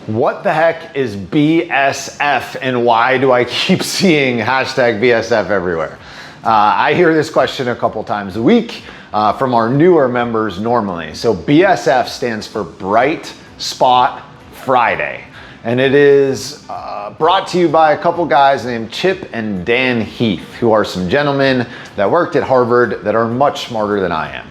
What the heck is BSF and why do I keep seeing hashtag BSF everywhere? I hear this question a couple times a week from our newer members normally. So BSF stands for Bright Spot Friday. And it is brought to you by a couple guys named Chip and Dan Heath, who are some gentlemen that worked at Harvard that are much smarter than I am.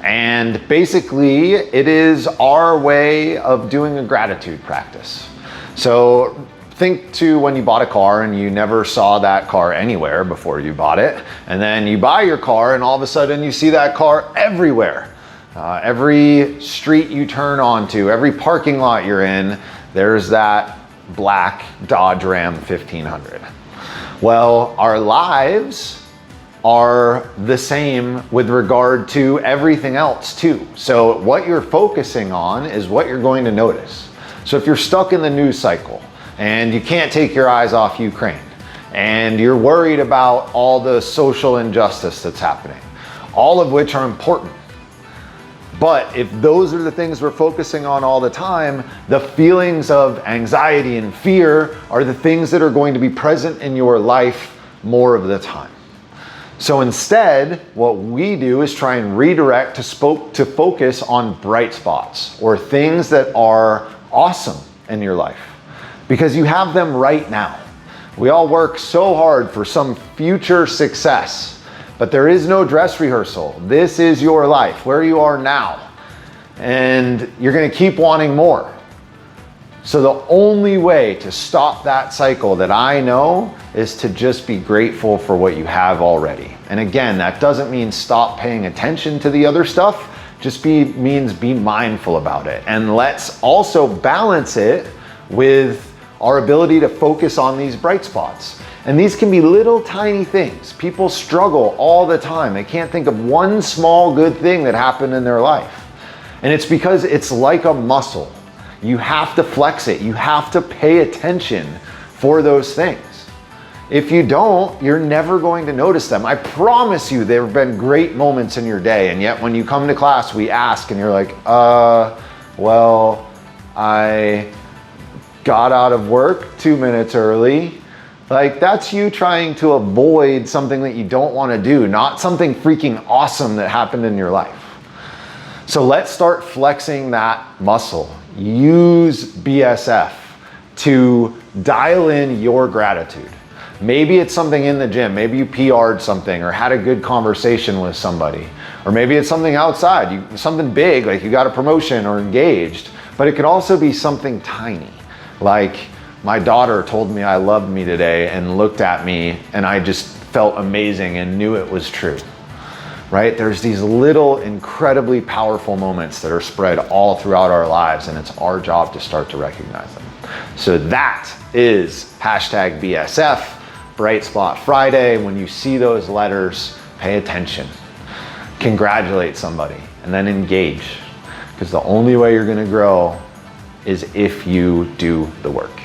And basically, it is our way of doing a gratitude practice. So think to when you bought a car and you never saw that car anywhere before you bought it. And then you buy your car and all of a sudden you see that car everywhere. Every street you turn onto, every parking lot you're in, there's that black Dodge Ram 1500. Well, our lives are the same with regard to everything else too. So what you're focusing on is what you're going to notice. So if you're stuck in the news cycle and you can't take your eyes off Ukraine and you're worried about all the social injustice that's happening, all of which are important. But if those are the things we're focusing on all the time, the feelings of anxiety and fear are the things that are going to be present in your life more of the time. So instead, what we do is try and redirect to focus on bright spots or things that are awesome in your life because you have them right now. We all work so hard for some future success, but there is no dress rehearsal. This is your life, where you are now, and you're gonna keep wanting more. So the only way to stop that cycle that I know is to just be grateful for what you have already. And again, that doesn't mean stop paying attention to the other stuff, just means be mindful about it. And let's also balance it with our ability to focus on these bright spots. And these can be little tiny things. People struggle all the time. They can't think of one small good thing that happened in their life. And it's because it's like a muscle. You have to flex it. You have to pay attention for those things. If you don't, you're never going to notice them. I promise you there have been great moments in your day, and yet when you come to class, we ask and you're like, well, I got out of work 2 minutes early. Like, that's you trying to avoid something that you don't want to do, not something freaking awesome that happened in your life. So let's start flexing that muscle. Use BSF to dial in your gratitude. Maybe it's something in the gym. Maybe you PR'd something or had a good conversation with somebody. Or maybe it's something outside, something big, like you got a promotion or engaged. But it could also be something tiny, like my daughter told me I loved me today and looked at me and I just felt amazing and knew it was true. Right? There's these little incredibly powerful moments that are spread all throughout our lives, and it's our job to start to recognize them. So that is hashtag BSF, Bright Spot Friday. When you see those letters, pay attention, congratulate somebody, and then engage. Because the only way you're going to grow is if you do the work.